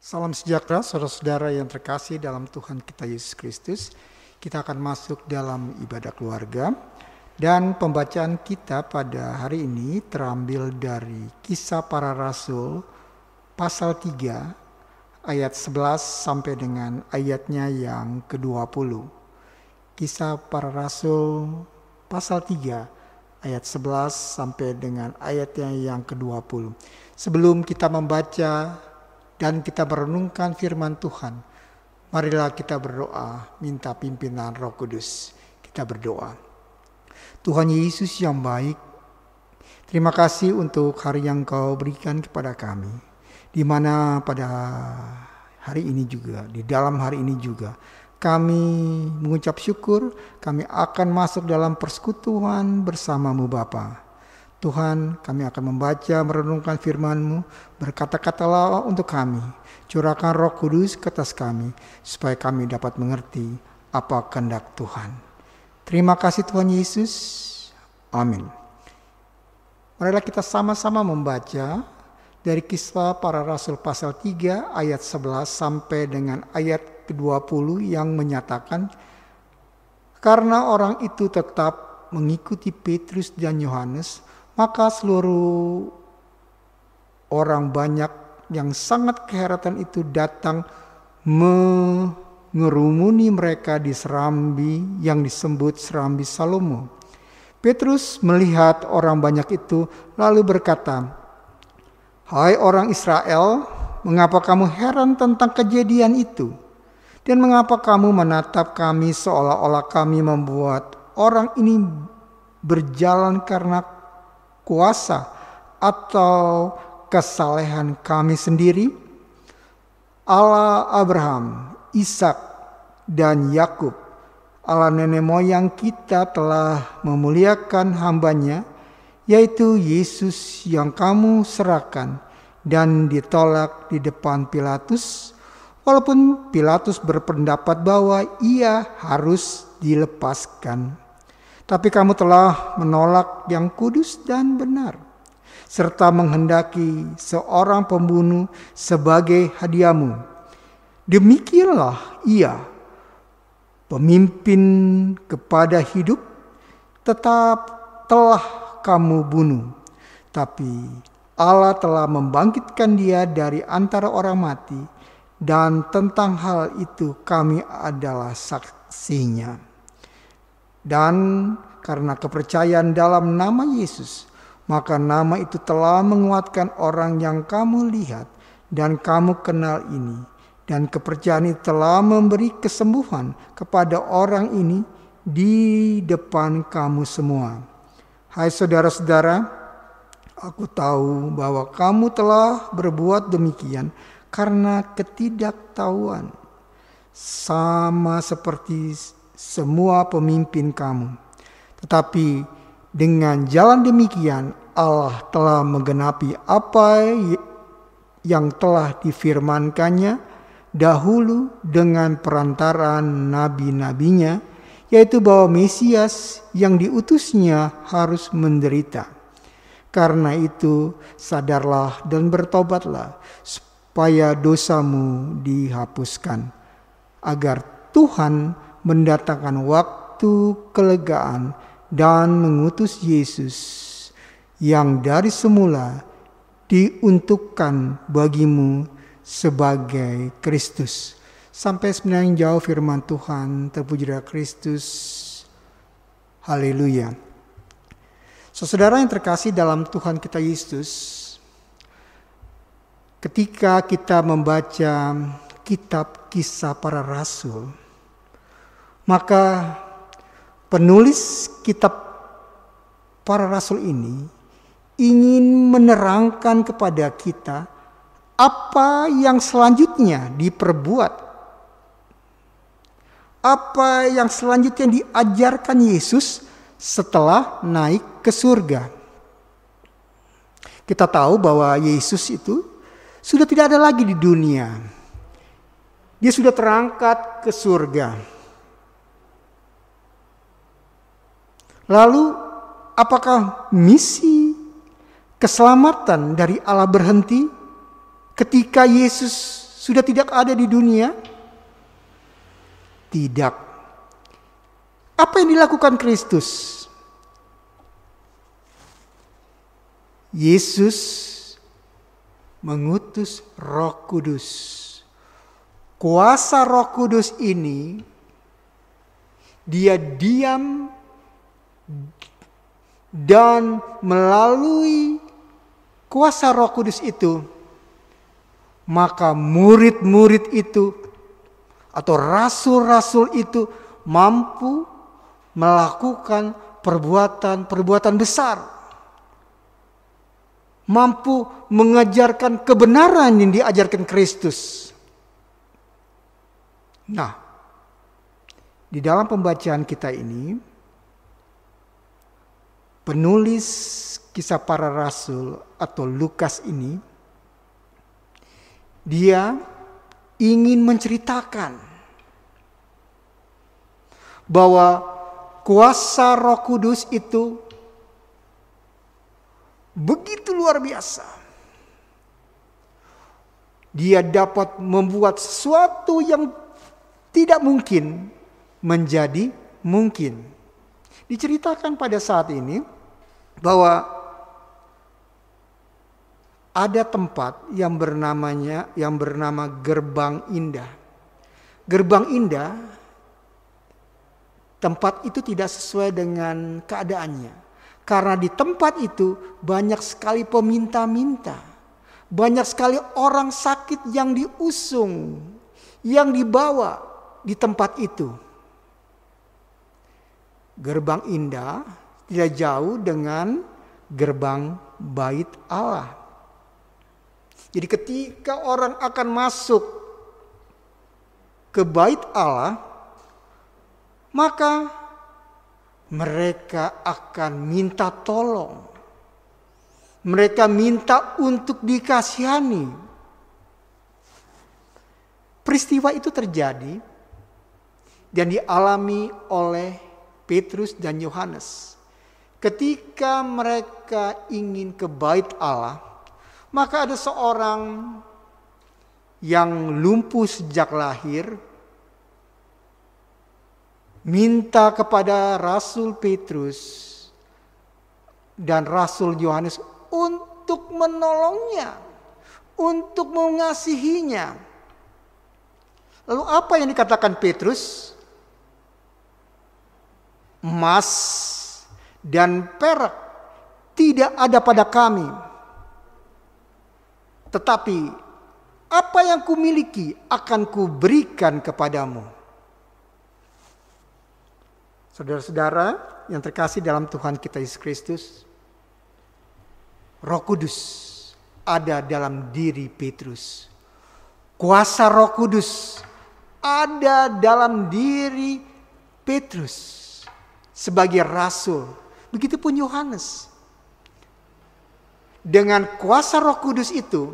Salam sejahtera saudara-saudara yang terkasih dalam Tuhan kita Yesus Kristus. Kita akan masuk dalam ibadah keluarga. Dan pembacaan kita pada hari ini terambil dari Kisah Para Rasul pasal 3 ayat 11 sampai dengan ayatnya yang ke-20. Kisah Para Rasul pasal 3 ayat 11 sampai dengan ayatnya yang ke-20. Sebelum kita membaca dan kita merenungkan firman Tuhan, marilah kita berdoa minta pimpinan Roh Kudus. Kita berdoa. Tuhan Yesus yang baik, terima kasih untuk hari yang Kau berikan kepada kami, di mana pada hari ini juga, di dalam hari ini juga, kami mengucap syukur, kami akan masuk dalam persekutuan bersama-Mu Bapa. Tuhan, kami akan membaca, merenungkan firman-Mu, berkata-katalah untuk kami, curahkan Roh Kudus ke atas kami, supaya kami dapat mengerti apa kehendak Tuhan. Terima kasih Tuhan Yesus. Amin. Marilah kita sama-sama membaca dari Kisah Para Rasul pasal 3 ayat 11 sampai dengan ayat ke-20 yang menyatakan, karena orang itu tetap mengikuti Petrus dan Yohanes, maka seluruh orang banyak yang sangat keheratan itu datang mengerumuni mereka di serambi yang disebut serambi Salomo. Petrus melihat orang banyak itu lalu berkata, "Hai orang Israel, mengapa kamu heran tentang kejadian itu? Dan mengapa kamu menatap kami seolah-olah kami membuat orang ini berjalan karena kuasa atau kesalehan kami sendiri? Allah Abraham, Ishak, dan Yakub, Allah nenek moyang kita telah memuliakan hamba-Nya, yaitu Yesus yang kamu serahkan dan ditolak di depan Pilatus, walaupun Pilatus berpendapat bahwa ia harus dilepaskan. Tapi kamu telah menolak yang kudus dan benar, serta menghendaki seorang pembunuh sebagai hadiahmu. Demikianlah ia, pemimpin kepada hidup, tetap telah kamu bunuh. Tapi Allah telah membangkitkan dia dari antara orang mati, dan tentang hal itu kami adalah saksinya. Dan karena kepercayaan dalam nama Yesus, maka nama itu telah menguatkan orang yang kamu lihat dan kamu kenal ini. Dan kepercayaan itu telah memberi kesembuhan kepada orang ini di depan kamu semua. Hai saudara-saudara, aku tahu bahwa kamu telah berbuat demikian karena ketidaktahuan, sama seperti semua pemimpin kamu. Tetapi dengan jalan demikian Allah telah menggenapi apa yang telah difirmankannya dahulu dengan perantaraan nabi-nabinya, yaitu bahwa Mesias yang diutusnya harus menderita. Karena itu sadarlah dan bertobatlah, supaya dosamu dihapuskan, agar Tuhan mendatangkan waktu kelegaan dan mengutus Yesus yang dari semula diuntukkan bagimu sebagai Kristus. Sampai sebenarnya jauh firman Tuhan, terpujilah Kristus. Haleluya. Saudara yang terkasih dalam Tuhan kita Yesus, ketika kita membaca kitab Kisah Para Rasul, maka penulis kitab Para Rasul ini ingin menerangkan kepada kita apa yang selanjutnya diperbuat, apa yang selanjutnya diajarkan Yesus setelah naik ke surga. Kita tahu bahwa Yesus itu sudah tidak ada lagi di dunia. Dia sudah terangkat ke surga. Lalu apakah misi keselamatan dari Allah berhenti ketika Yesus sudah tidak ada di dunia? Tidak. Apa yang dilakukan Kristus? Yesus mengutus Roh Kudus. Kuasa Roh Kudus ini, dia diam dan melalui kuasa Roh Kudus itu, maka murid-murid itu atau rasul-rasul itu mampu melakukan perbuatan-perbuatan besar. Mampu mengajarkan kebenaran yang diajarkan Kristus. Nah, di dalam pembacaan kita ini, penulis Kisah Para Rasul atau Lukas ini, dia ingin menceritakan bahwa kuasa Roh Kudus itu begitu luar biasa. Dia dapat membuat sesuatu yang tidak mungkin menjadi mungkin. Diceritakan pada saat ini bahwa ada tempat yang bernama Gerbang Indah. Gerbang Indah, tempat itu tidak sesuai dengan keadaannya. Karena di tempat itu banyak sekali peminta-minta. Banyak sekali orang sakit yang diusung, yang dibawa di tempat itu. Gerbang Indah tidak jauh dengan gerbang Bait Allah. Jadi ketika orang akan masuk ke Bait Allah, maka mereka akan minta tolong. Mereka minta untuk dikasihani. Peristiwa itu terjadi dan dialami oleh Petrus dan Yohanes. Ketika mereka ingin ke Bait Allah, maka ada seorang yang lumpuh sejak lahir minta kepada Rasul Petrus dan Rasul Yohanes untuk menolongnya, untuk mengasihinya. Lalu apa yang dikatakan Petrus? Emas dan perak tidak ada pada kami, tetapi apa yang kumiliki akan kuberikan kepadamu. Saudara-saudara yang terkasih dalam Tuhan kita Yesus Kristus, Roh Kudus ada dalam diri Petrus. Kuasa Roh Kudus ada dalam diri Petrus sebagai rasul. Begitupun Yohanes. Dengan kuasa Roh Kudus itu,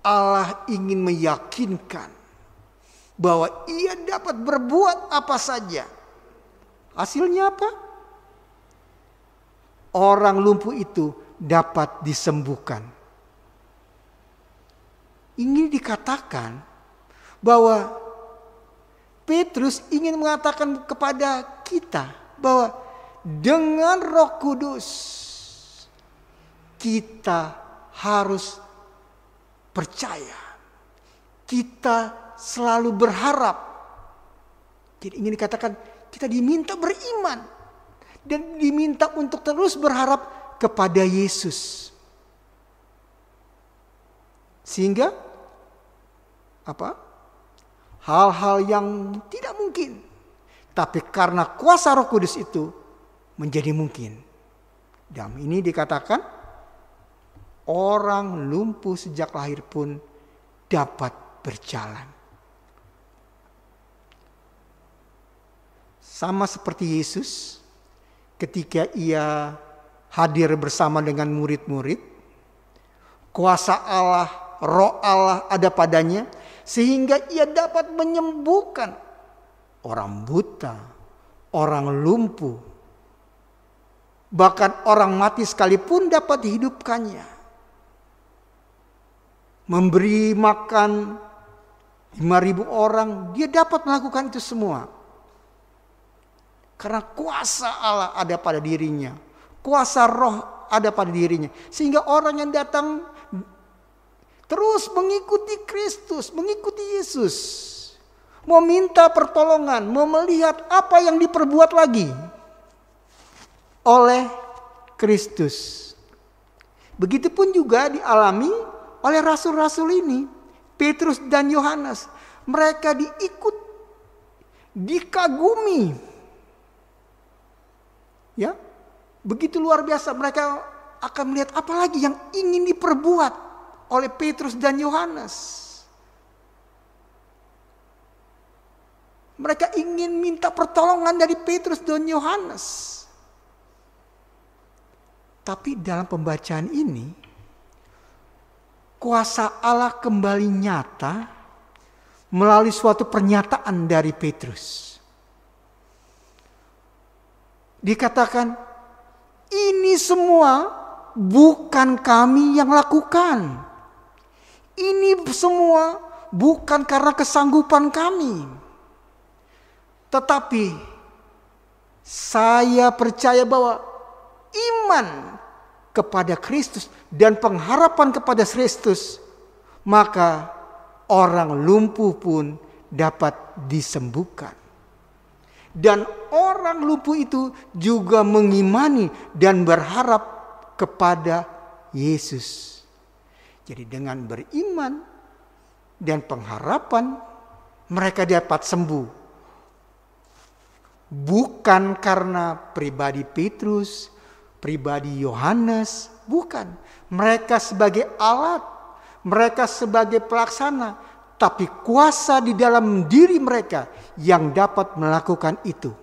Allah ingin meyakinkan bahwa ia dapat berbuat apa saja. Hasilnya apa? Orang lumpuh itu dapat disembuhkan. Ini dikatakan bahwa Petrus ingin mengatakan kepada kita bahwa dengan Roh Kudus kita harus percaya. Kita selalu berharap. Jadi ingin dikatakan kita diminta beriman dan diminta untuk terus berharap kepada Yesus. Sehingga apa? Hal-hal yang tidak mungkin, tapi karena kuasa Roh Kudus itu menjadi mungkin. Dan ini dikatakan orang lumpuh sejak lahir pun dapat berjalan. Sama seperti Yesus ketika ia hadir bersama dengan murid-murid, kuasa Allah, Roh Allah ada padanya sehingga ia dapat menyembuhkan orang buta, orang lumpuh, bahkan orang mati sekalipun dapat dihidupkannya. memberi makan 5.000 orang, dia dapat melakukan itu semua. Karena kuasa Allah ada pada dirinya. Kuasa roh ada pada dirinya. Sehingga orang yang datang terus mengikuti Kristus, mengikuti Yesus. Mau minta pertolongan, mau melihat apa yang diperbuat lagi oleh Kristus. Begitupun juga dialami oleh rasul-rasul ini, Petrus dan Yohanes. Mereka diikut, dikagumi. Ya, begitu luar biasa, mereka akan melihat apa lagi yang ingin diperbuat oleh Petrus dan Yohanes. Mereka ingin minta pertolongan dari Petrus dan Yohanes. Tapi dalam pembacaan ini, kuasa Allah kembali nyata melalui suatu pernyataan dari Petrus. Dikatakan, ini semua bukan kami yang lakukan. Ini semua bukan karena kesanggupan kami. Tetapi saya percaya bahwa iman kepada Kristus dan pengharapan kepada Kristus, maka orang lumpuh pun dapat disembuhkan. Dan orang lumpuh itu juga mengimani dan berharap kepada Yesus. Jadi dengan beriman dan pengharapan, mereka dapat sembuh. Bukan karena pribadi Petrus, pribadi Yohanes, bukan. Mereka sebagai alat, mereka sebagai pelaksana, tapi kuasa di dalam diri mereka yang dapat melakukan itu.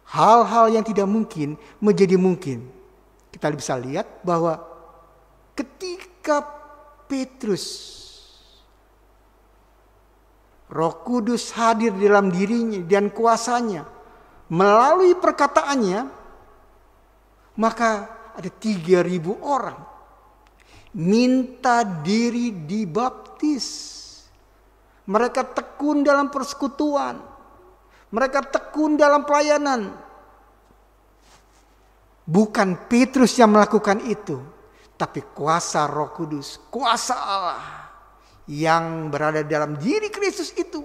Hal-hal yang tidak mungkin menjadi mungkin. Kita bisa lihat bahwa ketika Petrus, Roh Kudus hadir dalam dirinya dan kuasanya, melalui perkataannya, maka ada 3.000 orang minta diri dibaptis. Mereka tekun dalam persekutuan. Mereka tekun dalam pelayanan. Bukan Petrus yang melakukan itu, tapi kuasa Roh Kudus, kuasa Allah yang berada dalam diri Kristus itu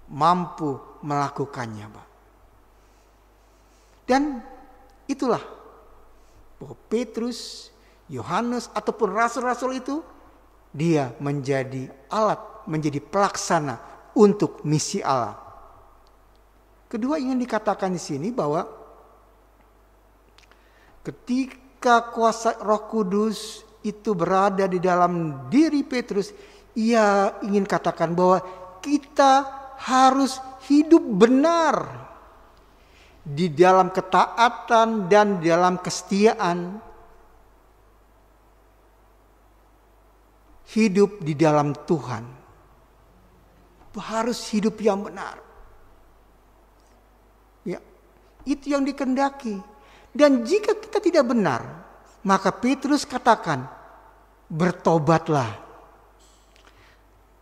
mampu melakukannya, Pak. Dan itulah bahwa Petrus, Yohanes ataupun rasul-rasul itu, dia menjadi alat, menjadi pelaksana untuk misi Allah. Kedua, ingin dikatakan di sini bahwa ketika kuasa Roh Kudus itu berada di dalam diri Petrus, ia ingin katakan bahwa kita harus hidup benar di dalam ketaatan dan dalam kesetiaan, hidup di dalam Tuhan. Harus hidup yang benar. Ya, itu yang dikehendaki. Dan jika kita tidak benar, maka Petrus katakan, bertobatlah.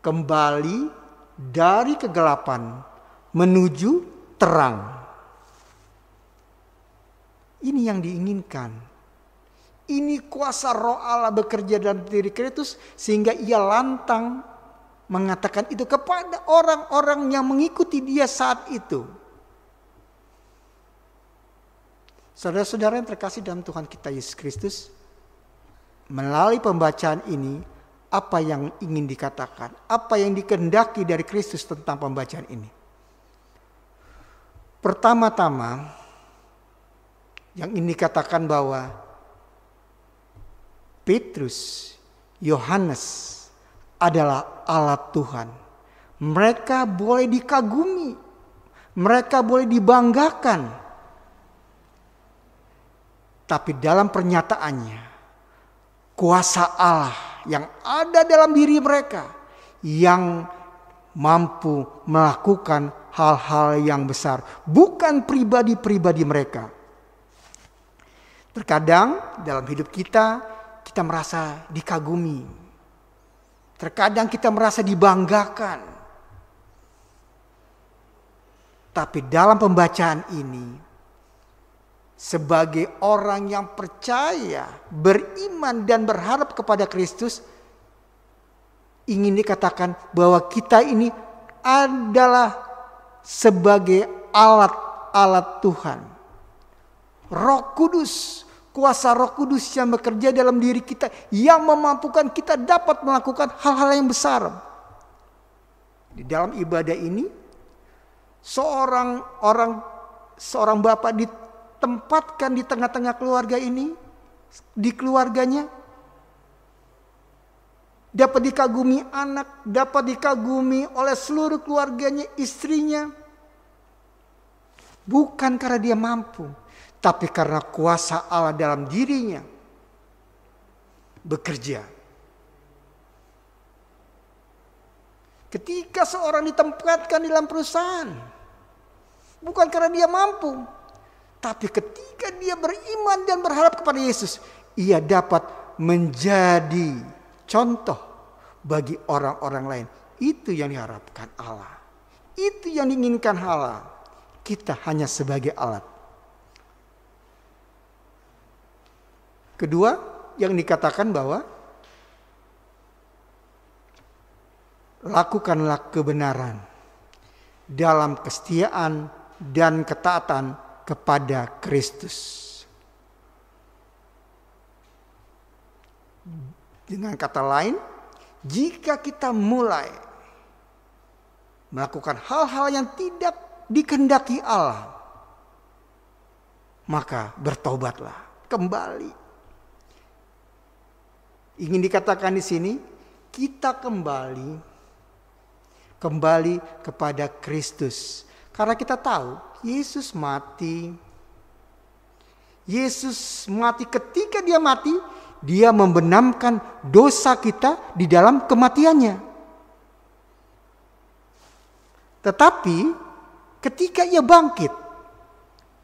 Kembali dari kegelapan menuju terang. Ini yang diinginkan. Ini kuasa Roh Allah bekerja dalam diri Kristus sehingga ia lantang mengatakan itu kepada orang-orang yang mengikuti dia saat itu. Saudara-saudara yang terkasih dalam Tuhan kita Yesus Kristus, melalui pembacaan ini, apa yang ingin dikatakan, apa yang dikehendaki dari Kristus tentang pembacaan ini? Pertama-tama, yang ini dikatakan bahwa Petrus, Yohanes adalah alat Tuhan. Mereka boleh dikagumi, mereka boleh dibanggakan. Tapi dalam pernyataannya, kuasa Allah yang ada dalam diri mereka yang mampu melakukan hal-hal yang besar, bukan pribadi-pribadi mereka. Terkadang dalam hidup kita merasa dikagumi. Terkadang kita merasa dibanggakan. Tapi dalam pembacaan ini, sebagai orang yang percaya, beriman dan berharap kepada Kristus, ingin dikatakan bahwa kita ini adalah sebagai alat-alat Tuhan. Roh Kudus, kuasa Roh Kudus yang bekerja dalam diri kita, yang memampukan kita dapat melakukan hal-hal yang besar. Di dalam ibadah ini, seorang bapak ditempatkan di tengah-tengah keluarga ini, di keluarganya, dapat dikagumi anak, dapat dikagumi oleh seluruh keluarganya, istrinya. Bukan karena dia mampu, tapi karena kuasa Allah dalam dirinya bekerja. Ketika seorang ditempatkan di dalam perusahaan, bukan karena dia mampu, tapi ketika dia beriman dan berharap kepada Yesus, ia dapat menjadi contoh bagi orang-orang lain. Itu yang diharapkan Allah. Itu yang diinginkan Allah. Kita hanya sebagai alat. Kedua, yang dikatakan bahwa lakukanlah kebenaran dalam kesetiaan dan ketaatan kepada Kristus. Dengan kata lain, jika kita mulai melakukan hal-hal yang tidak dikehendaki Allah, maka bertobatlah kembali. Ingin dikatakan di sini, kita kembali kepada Kristus. Karena kita tahu Yesus mati. Yesus mati, ketika dia mati, dia membenamkan dosa kita di dalam kematiannya. Tetapi ketika ia bangkit,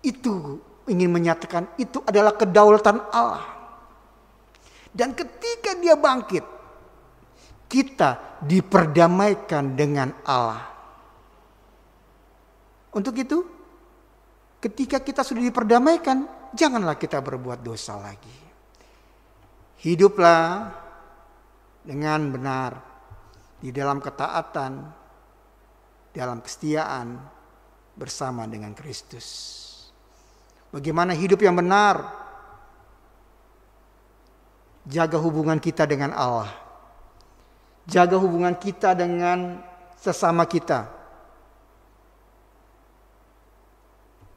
itu ingin menyatakan itu adalah kedaulatan Allah. Dan ketika dia bangkit, kita diperdamaikan dengan Allah. Untuk itu, ketika kita sudah diperdamaikan, janganlah kita berbuat dosa lagi. Hiduplah dengan benar di dalam ketaatan, dalam kesetiaan bersama dengan Kristus. Bagaimana hidup yang benar? Jaga hubungan kita dengan Allah. Jaga hubungan kita dengan sesama kita.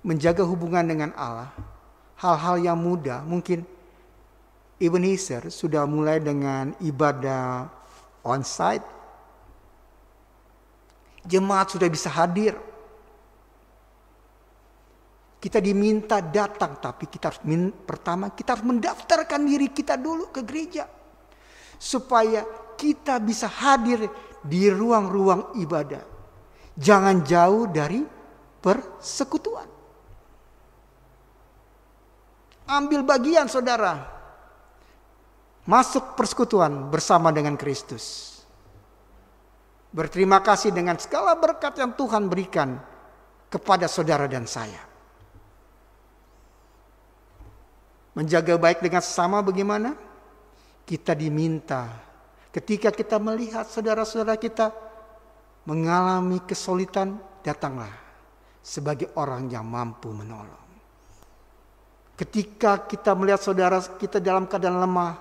Menjaga hubungan dengan Allah, hal-hal yang mudah. Mungkin Ebenezer sudah mulai dengan ibadah on-site. Jemaat sudah bisa hadir. Kita diminta datang, tapi kita harus mendaftarkan diri kita dulu ke gereja. Supaya kita bisa hadir di ruang-ruang ibadah. Jangan jauh dari persekutuan. Ambil bagian saudara. Masuk persekutuan bersama dengan Kristus. Berterima kasih dengan segala berkat yang Tuhan berikan kepada saudara dan saya. Menjaga baik dengan sesama bagaimana? Kita diminta ketika kita melihat saudara-saudara kita mengalami kesulitan, datanglah sebagai orang yang mampu menolong. Ketika kita melihat saudara kita dalam keadaan lemah,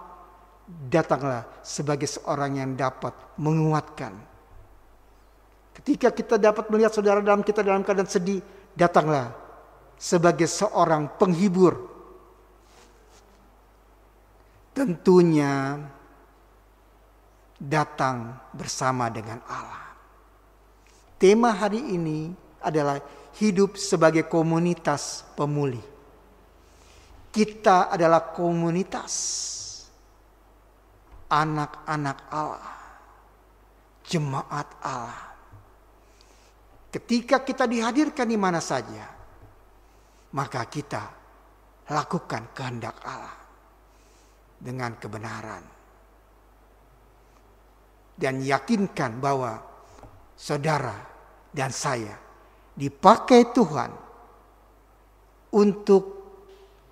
datanglah sebagai seorang yang dapat menguatkan. Ketika kita dapat melihat saudara dalam keadaan sedih, datanglah sebagai seorang penghibur. Tentunya datang bersama dengan Allah. Tema hari ini adalah hidup sebagai komunitas pemulih. Kita adalah komunitas anak-anak Allah, jemaat Allah. Ketika kita dihadirkan di mana saja, maka kita lakukan kehendak Allah dengan kebenaran. dan yakinkan bahwa saudara dan saya dipakai Tuhan untuk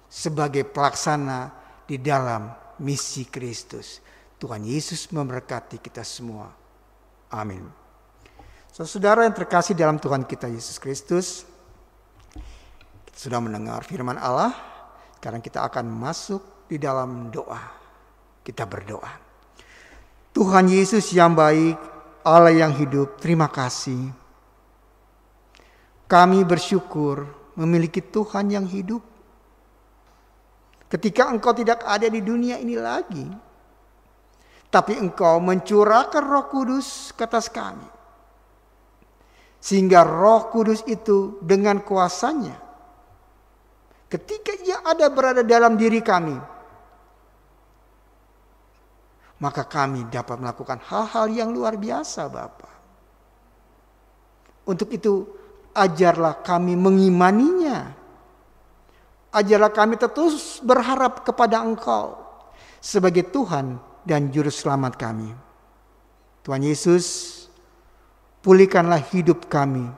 sebagai pelaksana di dalam misi Kristus. Tuhan Yesus memberkati kita semua. Amin. Saudara yang terkasih dalam Tuhan kita Yesus Kristus, kita sudah mendengar firman Allah. Sekarang kita akan masuk di dalam doa. Kita berdoa. Tuhan Yesus yang baik, Allah yang hidup, terima kasih. Kami bersyukur memiliki Tuhan yang hidup. Ketika Engkau tidak ada di dunia ini lagi, tapi Engkau mencurahkan Roh Kudus ke atas kami. Sehingga Roh Kudus itu dengan kuasanya, ketika Ia ada berada dalam diri kami, maka kami dapat melakukan hal-hal yang luar biasa, Bapa. Untuk itu, ajarlah kami mengimaninya. Ajarlah kami terus berharap kepada Engkau sebagai Tuhan dan Juru Selamat kami. Tuhan Yesus, pulihkanlah hidup kami.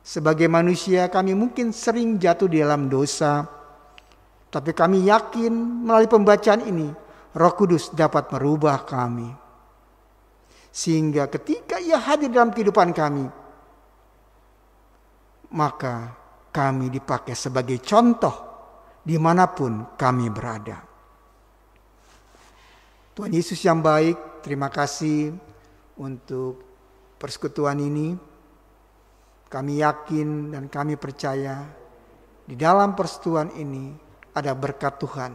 Sebagai manusia kami mungkin sering jatuh di dalam dosa, tapi kami yakin melalui pembacaan ini Roh Kudus dapat merubah kami. Sehingga ketika Ia hadir dalam kehidupan kami, maka kami dipakai sebagai contoh dimanapun kami berada. Tuhan Yesus yang baik, terima kasih untuk persekutuan ini. Kami yakin dan kami percaya di dalam persekutuan ini ada berkat Tuhan.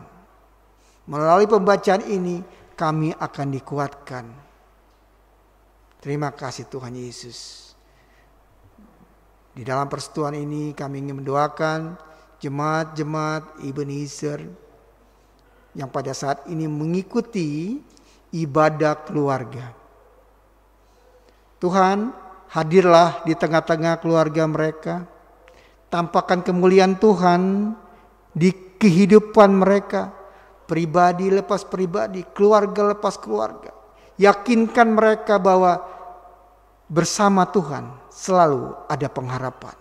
Melalui pembacaan ini kami akan dikuatkan. Terima kasih Tuhan Yesus. Di dalam persekutuan ini kami ingin mendoakan jemaat-jemaat Ebenezer yang pada saat ini mengikuti ibadah keluarga. Tuhan, hadirlah di tengah-tengah keluarga mereka. Tampakkan kemuliaan Tuhan di kehidupan mereka. Pribadi lepas pribadi, keluarga lepas keluarga. Yakinkan mereka bahwa bersama Tuhan selalu ada pengharapan.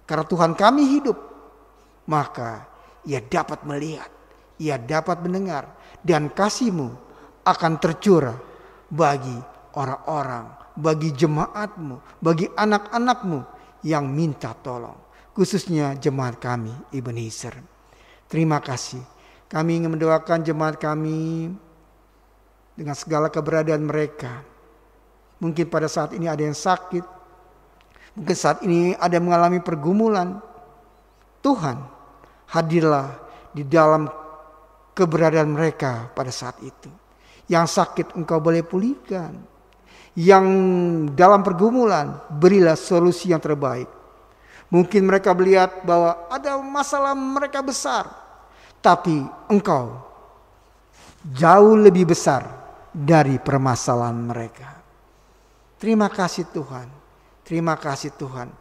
Karena Tuhan kami hidup, maka Ia dapat melihat, Ia dapat mendengar, dan kasih-Mu akan tercurah bagi orang-orang, bagi jemaat-Mu, bagi anak-anak-Mu yang minta tolong. Khususnya jemaat kami Ebenezer. Terima kasih. Kami ingin mendoakan jemaat kami dengan segala keberadaan mereka. Mungkin pada saat ini ada yang sakit. Mungkin saat ini ada yang mengalami pergumulan. Tuhan, hadirlah di dalam keberadaan mereka pada saat itu. Yang sakit Engkau boleh pulihkan. Yang dalam pergumulan, berilah solusi yang terbaik. Mungkin mereka melihat bahwa ada masalah mereka besar. Tapi Engkau jauh lebih besar dari permasalahan mereka. Terima kasih Tuhan. Terima kasih Tuhan.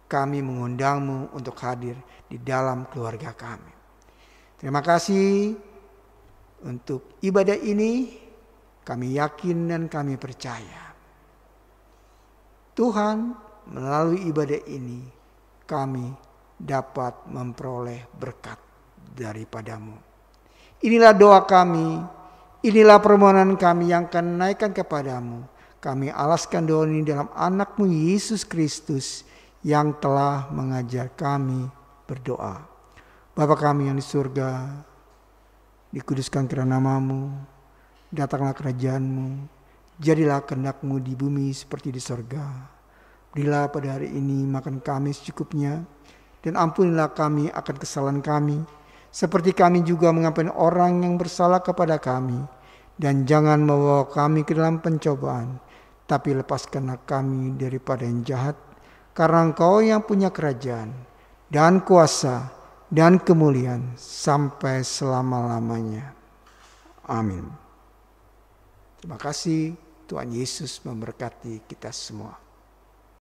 Kami mengundang-Mu untuk hadir di dalam keluarga kami. Terima kasih untuk ibadah ini. Kami yakin dan kami percaya. Tuhan, melalui ibadah ini kami dapat memperoleh berkat daripada-Mu. Inilah doa kami, inilah permohonan kami yang akan naikkan kepada-Mu. Kami alaskan doa ini dalam anak-Mu Yesus Kristus yang telah mengajar kami berdoa. Bapa kami yang di surga, dikuduskan kiranya nama-Mu, datanglah kerajaan-Mu, jadilah kehendak-Mu di bumi seperti di surga. Berilah pada hari ini makan kami secukupnya, dan ampunilah kami akan kesalahan kami, seperti kami juga mengampuni orang yang bersalah kepada kami. Dan jangan membawa kami ke dalam pencobaan, tapi lepaskanlah kami daripada yang jahat. Karena Engkau yang punya kerajaan, dan kuasa, dan kemuliaan, sampai selama-lamanya. Amin. Terima kasih, Tuhan Yesus memberkati kita semua.